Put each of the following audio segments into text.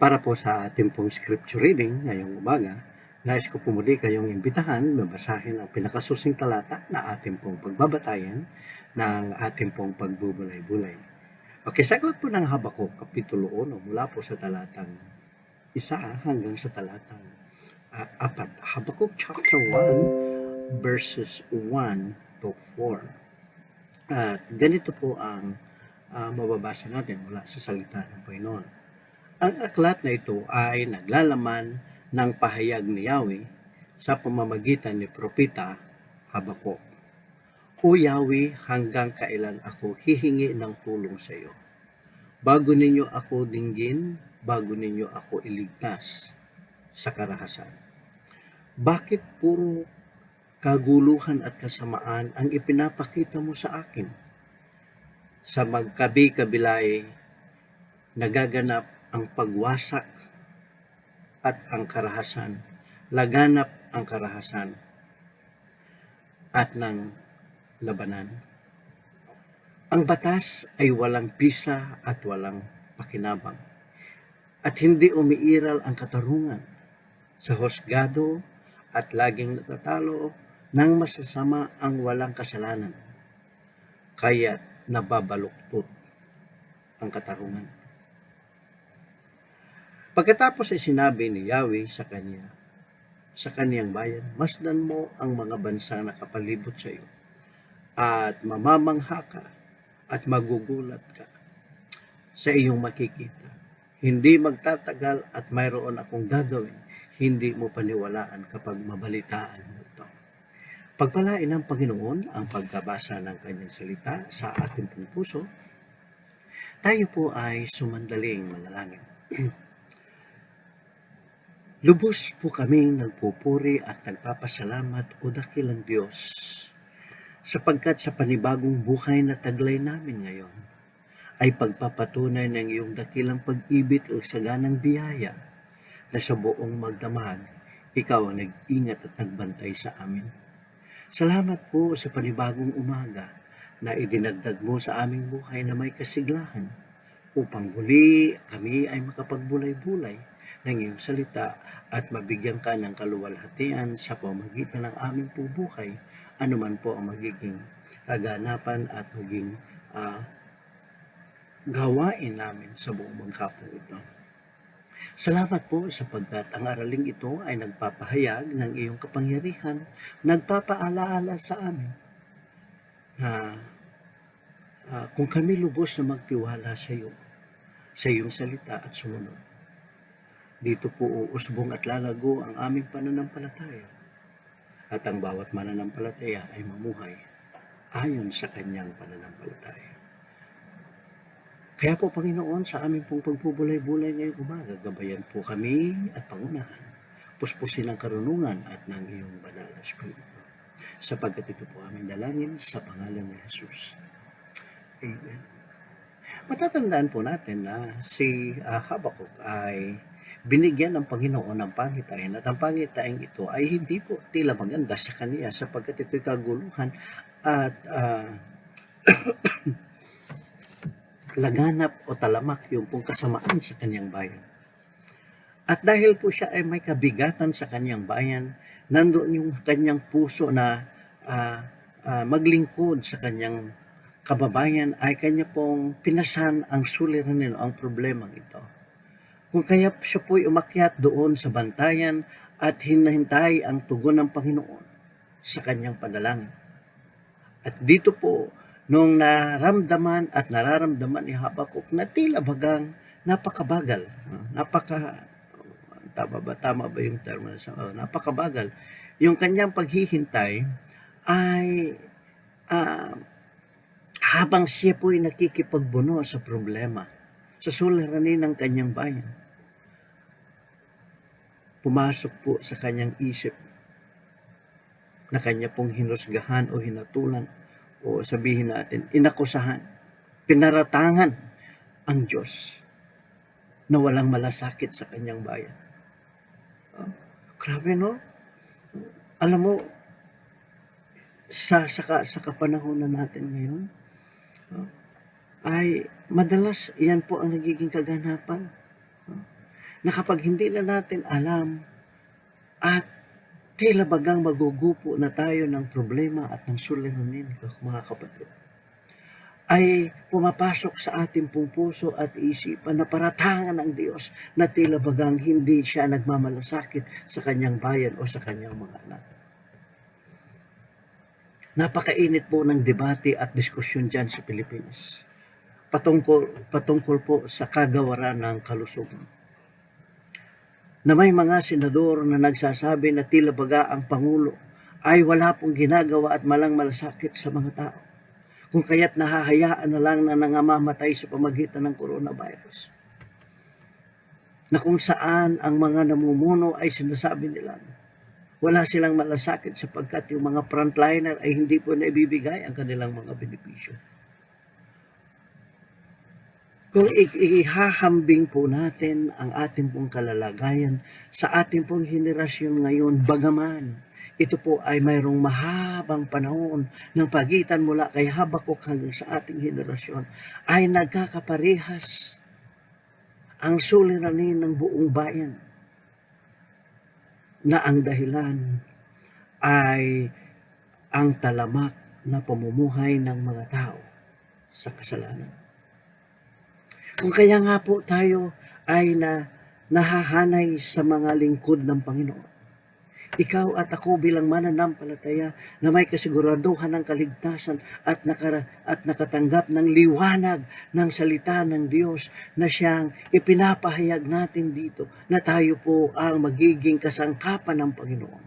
Para po sa ating pong scripture reading ngayong umaga, nais ko po muli kayong imbitahan na basahin ang pinakasusing talata na ating pong pagbabatayan ng ating pong pagbubulay-bulay. Okay, sa aklat po ng Habakuk, Kapitulo 1, mula po sa talatang 1 hanggang sa talatang 4. Habakuk chapter 1, verses 1 to 4. At ganito po ang mababasa natin mula sa salita ng Panginoon. Ang aklat na ito ay naglalaman ng pahayag ni Yahweh sa pamamagitan ni Propeta Habakuk. O Yahweh, hanggang kailan ako hihingi ng tulong sa iyo? Bago ninyo ako dinggin, bago ninyo ako iligtas sa karahasan. Bakit puro kaguluhan at kasamaan ang ipinapakita mo sa akin? Sa magkabi-kabilay, nagaganap ang pagwasak at ang karahasan, laganap ang karahasan at ng labanan. Ang batas ay walang pisa at walang pakinabang, at hindi umiiral ang katarungan sa husgado at laging natatalo ng masasama ang walang kasalanan, kaya't nababaluktot ang katarungan. Pagkatapos ay sinabi ni Yahweh sa kaniyang bayan, masdan mo ang mga bansang nakapalibot sa iyo, at mamamangha ka at magugulat ka sa iyong makikita. Hindi magtatagal at mayroon akong gagawin, hindi mo paniwalaan kapag mabalitaan mo ito. Pagpalain ng Panginoon ang pagkabasa ng kanyang salita sa ating pong puso. Tayo po ay sumandaling manalangin. Lubos po kaming nagpupuri at nagpapasalamat o dakilang Diyos, sapagkat sa panibagong buhay na taglay namin ngayon ay pagpapatunay ng iyong dakilang pag-ibig o saganang biyaya na sa buong magdamag ikaw ang nag-ingat at nagbantay sa amin. Salamat po sa panibagong umaga na idinagdag mo sa aming buhay na may kasiglahan upang muli kami ay makapagbulay-bulay ng iyong salita at mabigyan ka ng kaluwalhatian sa pamamagitan ng aming buhay, anuman po ang magiging kaganapan at maging gawain namin sa buong maghapon ito. Salamat po sapagkat ang araling ito ay nagpapahayag ng iyong kapangyarihan, nagpapaalaala sa amin na kung kami lubos na magtiwala sa iyo, sa iyong salita at sumunod, dito po uusbong at lalago ang aming pananampalataya at ang bawat mananampalataya ay mamuhay ayon sa kanyang pananampalataya. Kaya po, Panginoon, sa aming pong pagpubulay-bulay ngayong umaga, gabayan po kami at pangunahan, puspusin ang karunungan at ng iyong banal na Espiritu. Sapagkat ito po aming dalangin sa pangalan ni Jesus. Amen. Matatandaan po natin na si Habakuk ay binigyan ng Panginoon ng pangitain at ang pangitain ito ay hindi po tila maganda sa kaniya sapagkat ito'y kaguluhan at laganap o talamak yung pong kasamaan sa kanyang bayan. At dahil po siya ay may kabigatan sa kanyang bayan, nandoon yung kanyang puso na maglingkod sa kanyang kababayan ay kanya pong pinasan ang suliranin o ang problemang ito. Kung kaya siya po'y umakyat doon sa bantayan at hinahintay ang tugon ng Panginoon sa kanyang panalangin. At dito po, nung nararamdaman ni Habakuk na tila bagang napakabagal, tama ba yung term? Napakabagal. Yung kanyang paghihintay ay habang siya po'y nakikipagbuno sa problema, sa suliranin ng kanyang bayan, pumasok po sa kanyang isip na kanya pong hinusgahan o hinatulan o sabihin natin, inakusahan, pinaratangan ang Diyos na walang malasakit sa kanyang bayan. Grabe, no? Alam mo, sa kapanahonan natin ngayon, ay madalas yan po ang nagiging kaganapan. na kapag hindi na natin alam at tila bagang magugupo na tayo ng problema at ng suliranin, mga kapatid, ay pumapasok sa ating pong puso at isipan na paratangan ng Diyos na tila bagang hindi siya nagmamalasakit sa kanyang bayan o sa kanyang mga anak. Napakainit po ng debate at diskusyon dyan sa Pilipinas patungkol po sa kagawaran ng kalusugan. Na may mga senador na nagsasabi na tila baga ang Pangulo ay wala pong ginagawa at malang malasakit sa mga tao, kung kaya't nahahayaan na lang na nangamamatay sa pamagitan ng coronavirus. Na kung saan ang mga namumuno ay sinasabi nila wala silang malasakit sapagkat yung mga frontliner ay hindi po naibibigay ang kanilang mga benepisyo. Kung ihahambing po natin ang ating pong kalalagayan sa ating pong henerasyon ngayon, bagaman ito po ay mayroong mahabang panahon ng pagitan mula kay Habakuk hanggang sa ating henerasyon, ay nagkakaparehas ang suliranin ng buong bayan na ang dahilan ay ang talamak na pamumuhay ng mga tao sa kasalanan. Kung kaya nga po tayo ay nahahanay sa mga lingkod ng Panginoon, ikaw at ako bilang mananampalataya na may kasiguraduhan ng kaligtasan at nakatanggap ng liwanag ng salita ng Diyos na siyang ipinapahayag natin dito na tayo po ang magiging kasangkapan ng Panginoon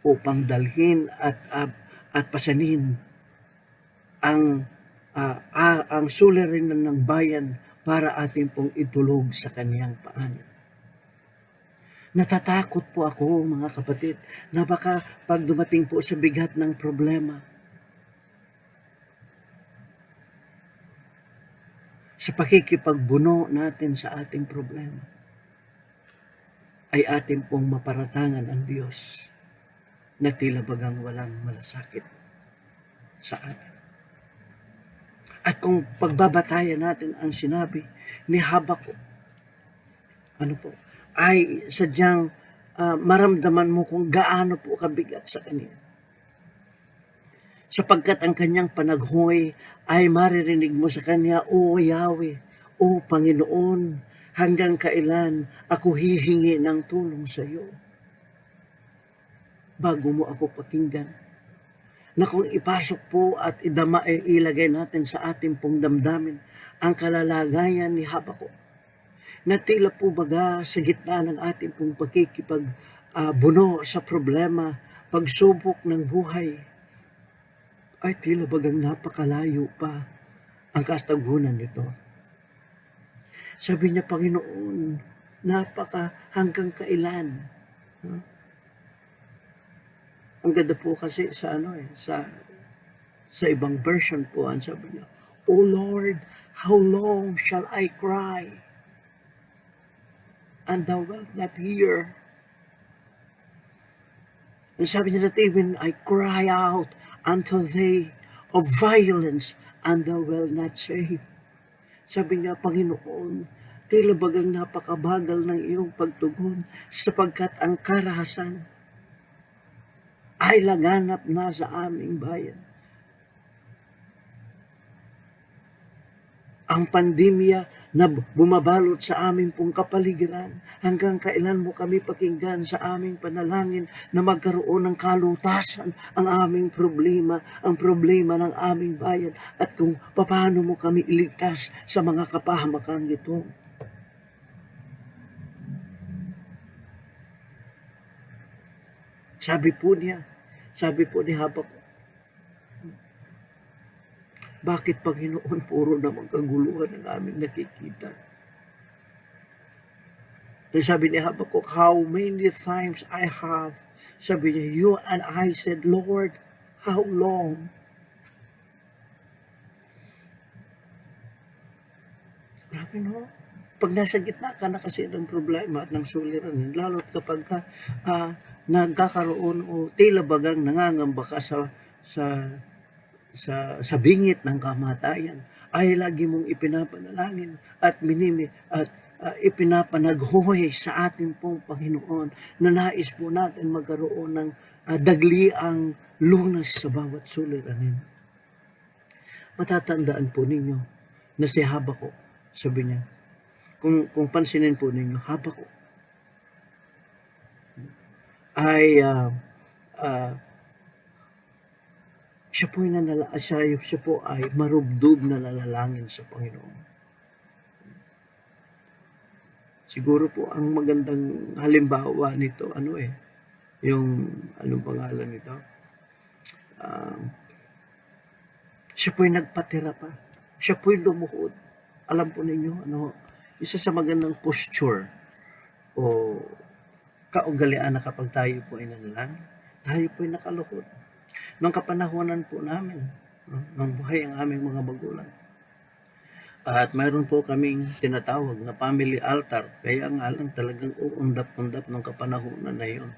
upang dalhin at pasanin ang suliranin ng bayan para atin pong itulog sa kaniyang paanan. Natatakot po ako, mga kapatid, na baka pag dumating po sa bigat ng problema, sa pakikipagbuno natin sa ating problema, ay atin pong maparatangan ang Diyos na tila bagang walang malasakit sa atin. At kung pagbabatayan natin ang sinabi ni Habakuk, ay sadyang maramdaman mo kung gaano po kabigat sa kanya. Sapagkat ang kanyang panaghoy ay maririnig mo sa kanya, O Yahweh, O Panginoon, hanggang kailan ako hihingi ng tulong sa iyo? Bago mo ako pakinggan. Na kung ipasok po at ilagay natin sa ating pong damdamin ang kalalagayan ni Habakuk, na tila po baga sa gitna ng ating pong pakikipagbuno sa problema, pagsubok ng buhay, ay tila bagang napakalayo pa ang kastagunan nito. Sabi niya, Panginoon, hanggang kailan? Ang ganda po kasi sa ibang version po, ang sabi niya, O Lord, how long shall I cry? And thou wilt not hear. And sabi niya that even I cry out until day of violence, and thou wilt not save. Sabi niya, Panginoon, tila bagang napakabagal ng iyong pagtugon sapagkat ang karahasan ay laganap na sa aming bayan. Ang pandemya na bumabalot sa aming pong kapaligiran, hanggang kailan mo kami pakinggan sa aming panalangin na magkaroon ng kalutasan ang aming problema, ang problema ng aming bayan, at kung paano mo kami iligtas sa mga kapahamakan ito. Sabi po ni Habakuk, bakit, Panginoon, puro naman kaguluhan ang aming nakikita? And sabi ni Habakuk, how many times I have, sabi niya, you and I said, Lord, how long? Grabe, no? Pag nasa gitna ka na kasi ng problema at ng suliranin, lalo't kapag nagkakaroon o tila bagang nangangamba ka sa bingit ng kamatayan, ay lagi mong ipinapanalangin at ipinapanaghoy sa ating pong Panginoon na nais po natin magkaroon ng dagliang lunas sa bawat suliranin. Matatandaan po ninyo na si Habakuk, sabi niya, kung pansinin po ninyo, Habakuk ay siya po ay marubdob na nalalangin sa Panginoon. Siguro po ang magandang halimbawa nito, yung anong pangalan nito? Siya po'y nagpatira pa. Siya po'y lumuhod. Alam po ninyo, isa sa magandang posture o kaugalian na kapag tayo po ay nanalangin, tayo po'y nakaluhod. Nung kapanahonan po namin, ng buhay ang aming mga magulang. At mayroon po kaming tinatawag na family altar. Kaya nga lang talagang uundap-undap ng kapanahonan na yun.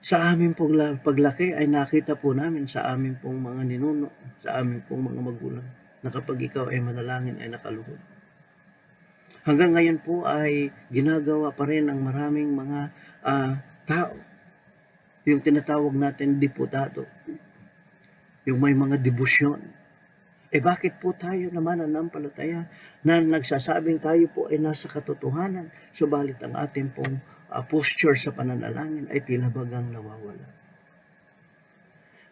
Sa aming pong paglaki ay nakita po namin sa aming pong mga ninuno, sa aming pong mga magulang, na kapag ikaw ay manalangin ay nakaluhod. Hanggang ngayon po ay ginagawa pa rin ng maraming mga tao. Yung tinatawag natin diputado. Yung may mga debosyon. Bakit po tayo naman nanampalataya na nagsasabing tayo po ay nasa katotohanan, subalit ang ating pong posture sa pananalangin ay tila bagang nawawala.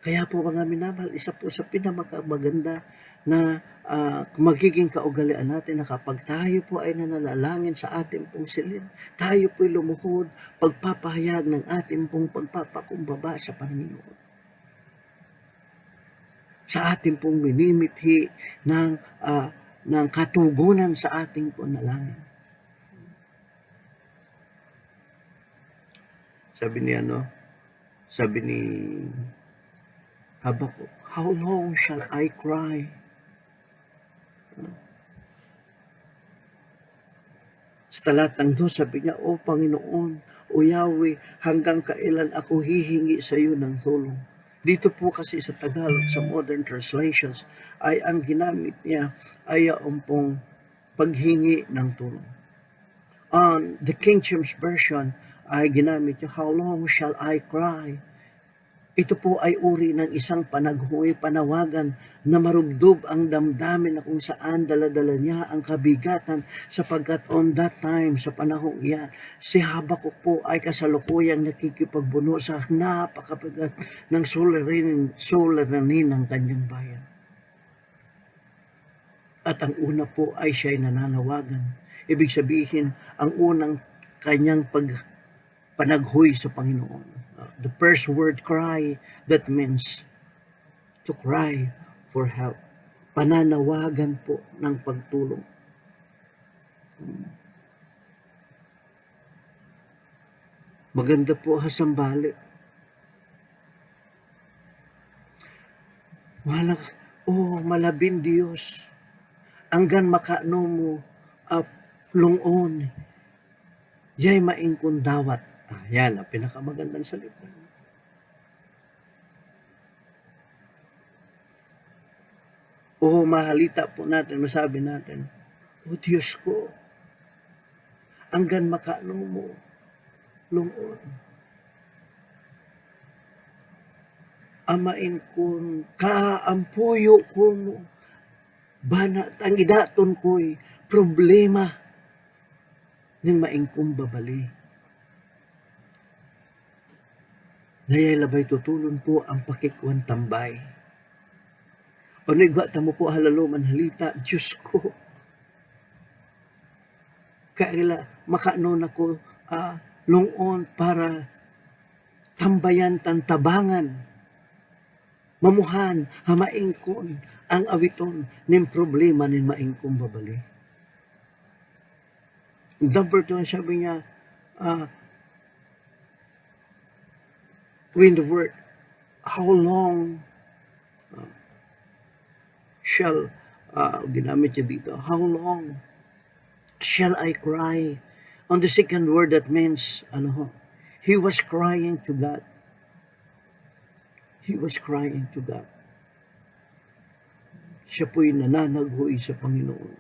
Kaya po mga minamahal, isa po sa pinakamaganda na magiging kaugalian natin na kapag tayo po ay nanalangin sa ating pong silid, tayo po'y lumuhod, pagpapahayag ng ating pong pagpapakumbaba sa Panginoon. Sa ating pong minimithi ng katugunan sa ating panalangin. Sabi ni Habakuk, how long shall I cry? Sa talatang 2, sabi niya, O Panginoon, O Yahweh, hanggang kailan ako hihingi sa iyo ng tulong? Dito po kasi sa Tagalog, sa modern translations, ay ang ginamit niya ay pong paghingi ng tulong. On the King James Version, ay ginamit niya, how long shall I cry? Ito po ay uri ng isang panaghoy, panawagan na marubdob ang damdamin na kung saan daladala niya ang kabigatan sapagkat on that time, sa panahong iyan, si Habakuk po ay kasalukuyang nakikipagbuno sa napakabigat ng suliranin ng kanyang bayan. At ang una po ay siya'y nananawagan. Ibig sabihin, ang unang kanyang panaghoy sa Panginoon. The first word, cry, that means to cry for help. Pananawagan po ng pagtulong. Maganda po hasambali. Malabin Diyos, anggan makaano mo lungon, yay maingkon dawat. Yan ang pinakamagandang salita. Mahalita po natin, masabi natin, O Diyos ko, anggan makaano mo lungon. Amain kun kaampuyo kun bana tangidaton ko'y problema ning maingkong babali. Nayay labay tutulon po ang pakikwan tambay. O nigwa tamo po halaluman halita, Diyos ko. Kaila makaano na ko lungon para tambayan tantabangan. Mamuhan, hamaingkon ang awiton ning problema ning maingkong babali. Number 2, sabi niya, when the word, how long shall, ginamit niya dito, how long shall I cry? On the second word, that means, he was crying to God. He was crying to God. Siya po'y nananaghoy sa Panginoon.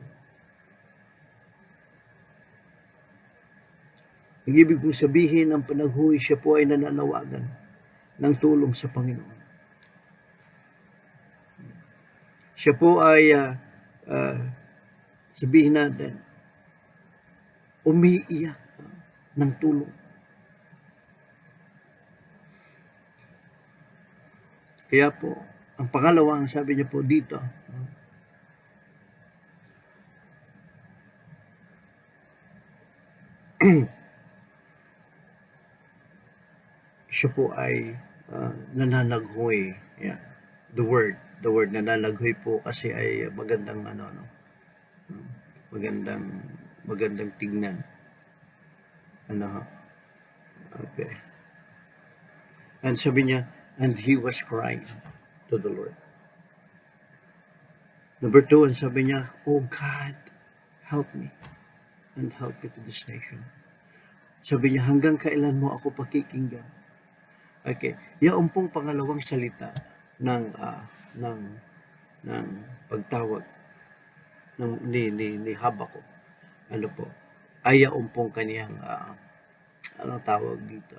Ang ibig kong sabihin, ang panaghuhi, siya po ay nananawagan ng tulong sa Panginoon. Siya po ay, sabihin natin, umiiyak ng tulong. Kaya po, ang pangalawang sabi niya po dito, siya po ay nananaghoy. Yeah. The word nananaghoy po kasi ay magandang magandang tingnan. Okay. And sabi niya, and he was crying to the Lord. Number 2, and sabi niya, oh God, help me and help me to this nation. Sabi niya, hanggang kailan mo ako pakikinggan? Okay. Yaon pong pangalawang salita ng pagtawag ni Habakuk. Ano po? Ay yaon pong kaniyang anong tawag dito?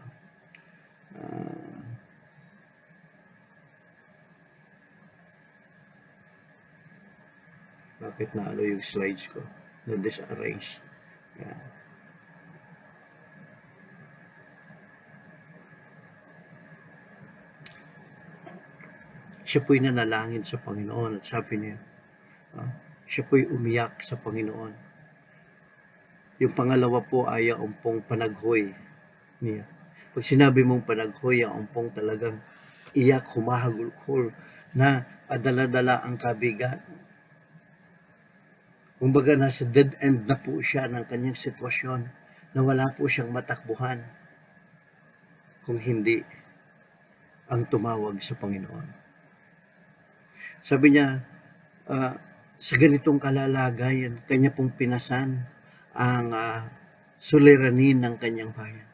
Bakit na yung slides ko? Na-disarrange. Yeah. Siya po'y nanalangin sa Panginoon at sabi niya, siya po'y umiyak sa Panginoon. Yung pangalawa po ay ang pong panaghoy niya. Pag sinabi mong panaghoy, ang pong talagang iyak, humahagulhol, na padala-dala ang kabigat. Kumbaga nasa dead end na po siya ng kanyang sitwasyon, na wala po siyang matakbuhan kung hindi ang tumawag sa Panginoon. Sabi niya, sa ganitong kalalagayan, kanya pong pinasan ang suliranin ng kanyang bayan.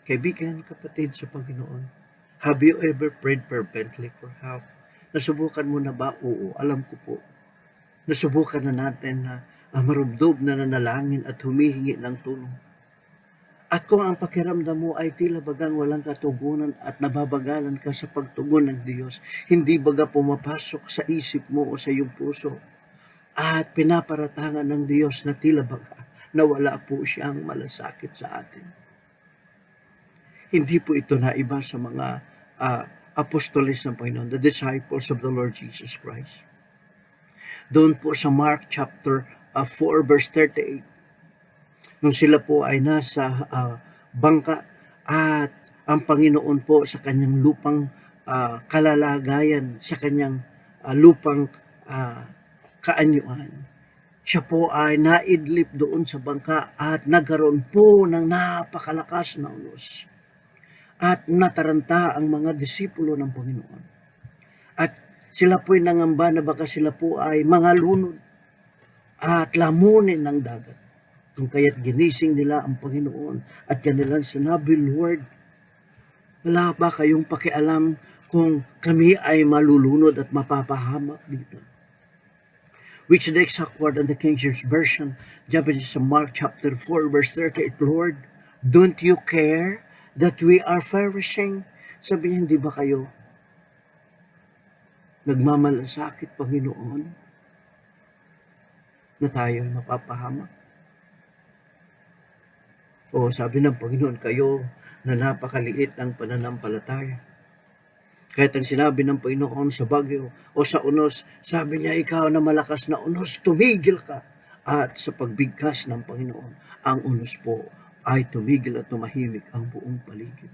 Kaibigan, kapatid sa Panginoon, have you ever prayed fervently for help? Nasubukan mo na ba? Oo, alam ko po. Nasubukan na natin na marubdob na nanalangin at humihingi ng tulong. At kung ang pakiramdam mo ay tila bagang walang katugunan at nababagalan ka sa pagtugon ng Diyos, hindi baga pumapasok sa isip mo o sa iyong puso at pinaparatangan ng Diyos na tila baga na wala po siyang malasakit sa atin. Hindi po ito na iba sa mga apostoles ng Panginoon, the disciples of the Lord Jesus Christ. Doon po sa Mark chapter 4 verse 38, nung sila po ay nasa bangka at ang Panginoon po sa kanyang lupang kalalagayan, sa kanyang lupang kaanyuan, siya po ay naidlip doon sa bangka at nagkaroon po ng napakalakas na unos. At nataranta ang mga disipulo ng Panginoon. At sila po'y nangamba na baka sila po ay mga lunod at lamunin ng dagat. Kung kaya't ginising nila ang Panginoon at kanilang sinabi, Lord, wala ba kayong pakialam kung kami ay malulunod at mapapahamak dito? Which the exact word in the King James Version, Japanese sa Mark chapter 4 verse 38, Lord, don't you care that we are perishing? Sabi niya, hindi ba kayo nagmamalasakit, Panginoon, na tayo ay mapapahamak? O sabi ng Panginoon, kayo na napakaliit ng pananampalataya. Kahit ang sinabi ng Panginoon sa bagyo o sa unos, sabi niya, ikaw na malakas na unos, tumigil ka. At sa pagbigkas ng Panginoon, ang unos po ay tumigil at tumahimik ang buong paligid.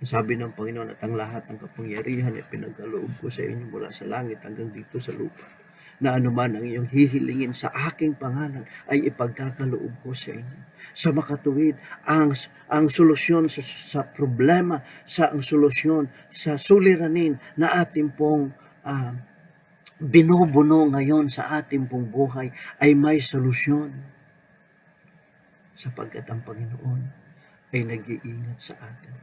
Sabi ng Panginoon, at ang lahat ng kapangyarihan ay pinagkaloob ko sa inyo mula sa langit hanggang dito sa lupa, na anuman ang iyong hihilingin sa aking pangalan ay ipagkakaloob ko sa inyo. Sa makatuwid, ang solusyon sa problema, ang solusyon sa suliranin na ating pong binubuno ngayon sa ating pong buhay ay may solusyon. Sapagkat ang Panginoon ay nag-iingat sa atin.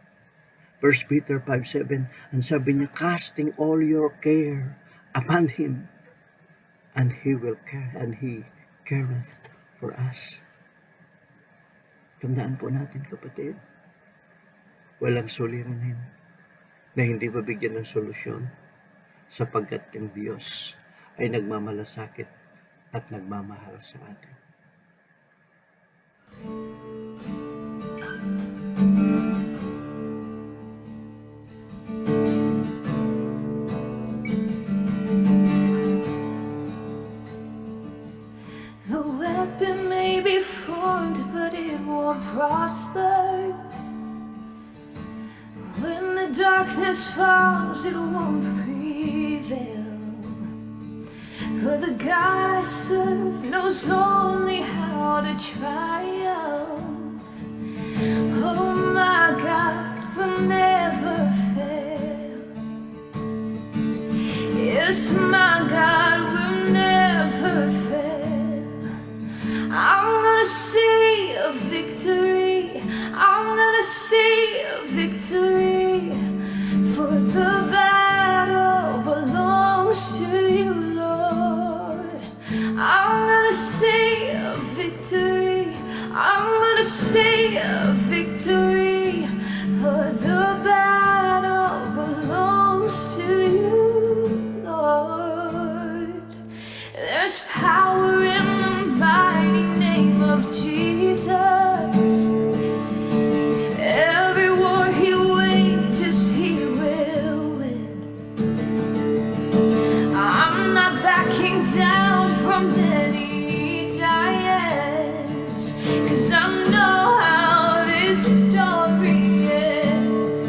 1 Peter 5:7, ang sabi niya, casting all your care upon Him, and He will care, and He careth for us. Tandaan po natin, kapatid, walang suliranin na hindi mabigyan ng solusyon sapagkat ang Diyos ay nagmamalasakit at nagmamahal sa atin. The weapon may be formed, but it won't prosper. When the darkness falls, it won't prevail. For the God I serve knows only how to triumph. Oh, my God will never fail. Yes, my God will never fail. I'm gonna see a victory. I'm gonna see a victory. For the battle belongs to you, Lord. I'm gonna see a victory. I'm gonna see a victory. For the battle belongs to you, Lord. There's power in the mighty name of Jesus. Every war he wages, he will win. I'm not backing down from any giants, 'cause I know how this story ends.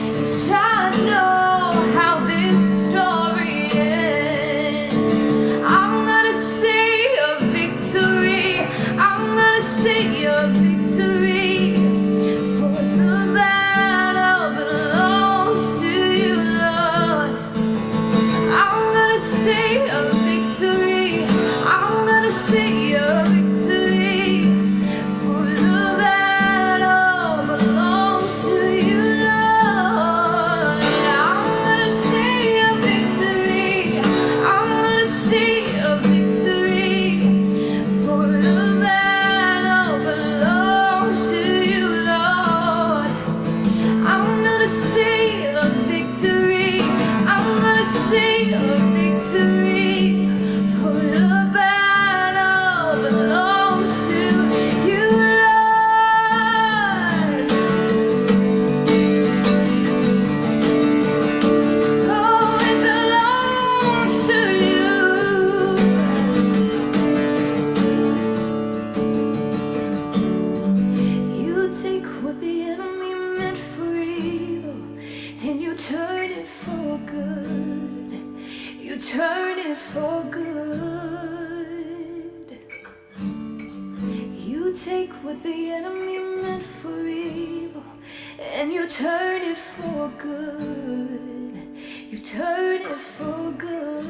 Yes, I know how this story ends. I'm gonna see a victory. I'm gonna see a victory. For the battle belongs to you, Lord. I'm gonna see a victory. I'm gonna see a victory. For the battle belongs to you, Lord. I'm gonna see a victory. I'm gonna see a victory. For the battle belongs to you, Lord. I'm gonna see a victory. I'm gonna see a victory. For the battle belongs to you, Lord. Oh, it belongs to you. You take what the enemy meant for evil and you turn it for good. You turn it for good. You take what the enemy meant for evil and you turn it for good. You turn it for good.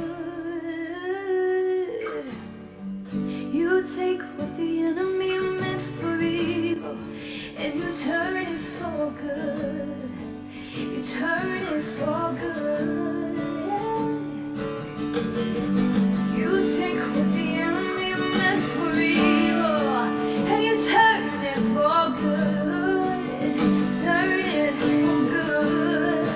You take what the enemy meant for evil and you turn it for good. You turn it for good. You take what the enemy meant for evil and you turn it for good. Turn it for good.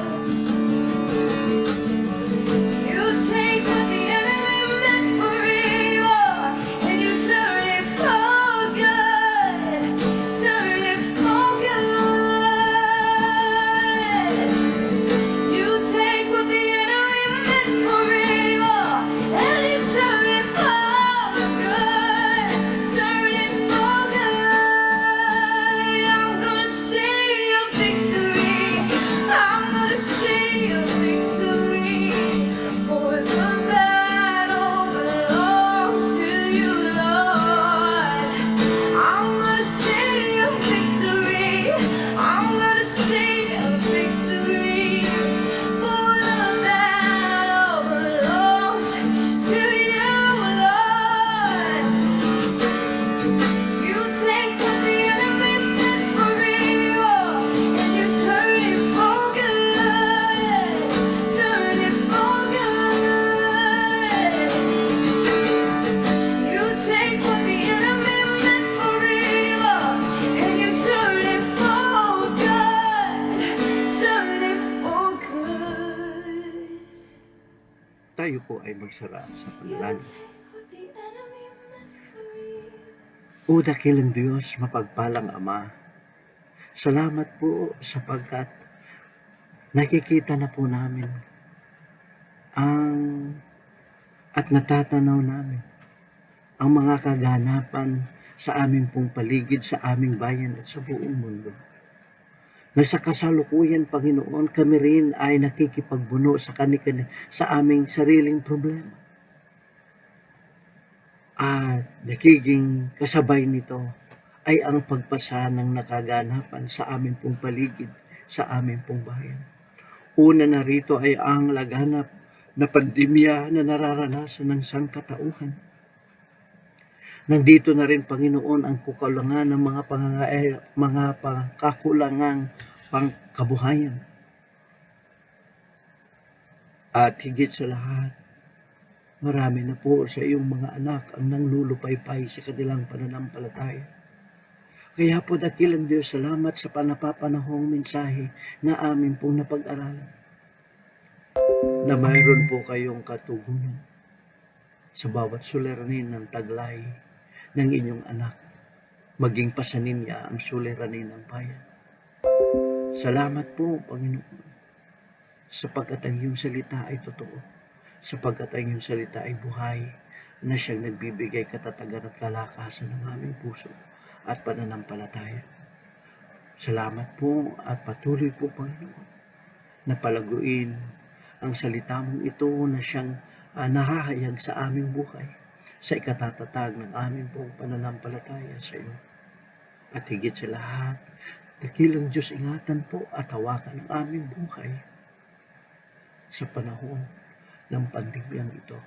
You take what the enemy meant for evil and you turn it for good. Turn it for good. You take what the enemy tayo po ay magsara sa You panalangin. take what the enemy meant for evil. O dakilang Diyos, mapagpalang Ama, salamat po sapagkat nakikita na po namin at natatanaw namin ang mga kaganapan sa aming pong paligid, sa aming bayan at sa buong mundo. Na sa kasalukuyan, Panginoon, kami rin ay nakikipagbuno sa sa aming sariling problema. At nagiging kasabay nito ay ang pagpasa ng nakaganapan sa aming pong paligid, sa aming pong bayan. Una na rito ay ang laganap na pandemya na nararanasan ng sangkatauhan. Nandito na rin, Panginoon, ang kukulangan ng mga kakulangang pangkabuhayan. At higit sa lahat, marami na po sa iyong mga anak ang nanglulupaypay sa kanilang pananampalataya. Kaya po dakilang Diyos, salamat sa panapapanahong mensahe na amin pong napag-aralan. Na mayroon po kayong katugunan sa bawat suliranin ng taglay ng inyong anak, maging pasanin niya ang suliranin ng bayan. Salamat po, Panginoon, sapagkat ang iyong salita ay totoo, sapagkat ang iyong salita ay buhay, na siyang nagbibigay katatagan at kalakasan ng aming puso at pananampalataya. Salamat po at patuloy po, Panginoon, na palaguin ang salita mong ito na siyang nahahayag sa aming buhay, sa ikatatatag ng aming pong pananampalataya sa iyo. At higit sa lahat, dakilang Diyos, ingatan po at hawakan ang aming buhay sa panahon ng pandemyang ito.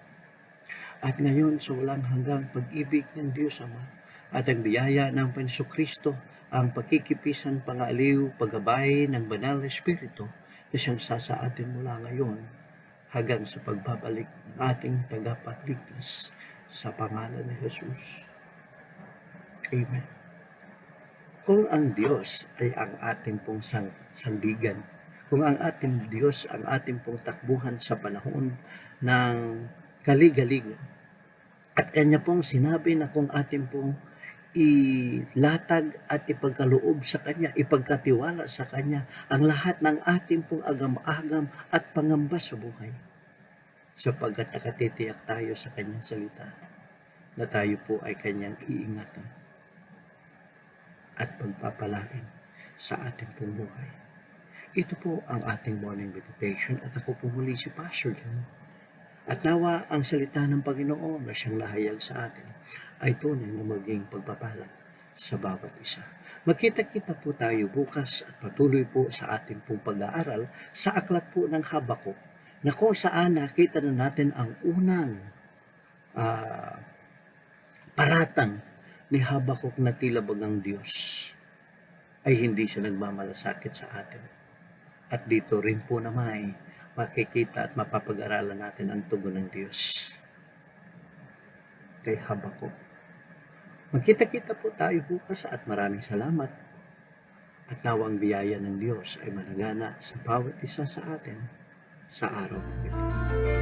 At ngayon, sa walang hanggang pag-ibig ng Diyos Ama at ang biyaya ng Jesucristo, ang pagkikipisan, pangaliw, paggabay ng banal na Espiritu na siyang sasa atin mula ngayon hanggang sa pagbabalik ng ating tagapagligtas sa pangalan ni Jesus. Amen. Kung ang Diyos ay ang ating pong sandigan, kung ang ating Diyos ang ating pong takbuhan sa panahon ng kaligaligan, at Kanya pong sinabi na kung ating pong ilatag at ipagkaloob sa Kanya, ipagkatiwala sa Kanya ang lahat ng ating pong agam-agam at pangamba sa buhay, sapagkat nakatitiyak tayo sa Kanyang salita na tayo po ay Kanyang iingatan at pagpapalain sa ating pong buhay. Ito po ang ating morning meditation at ako po muli si Pastor John. At nawa ang salita ng Panginoon na siyang nahayag sa atin ay tunay na maging pagpapala sa bawat isa. Magkita-kita po tayo bukas at patuloy po sa ating pong pag-aaral sa aklat po ng Habakuk, na kung saan nakita na natin ang unang paratang ni Habakuk na tila bagang Diyos ay hindi siya nagmamalasakit sa atin. At dito rin po na may makikita at mapapag-aralan natin ang tugon ng Diyos kay Habakuk. Magkita-kita po tayo bukas at maraming salamat. At nawang biyaya ng Diyos ay managana sa bawat isa sa atin sa araw ito.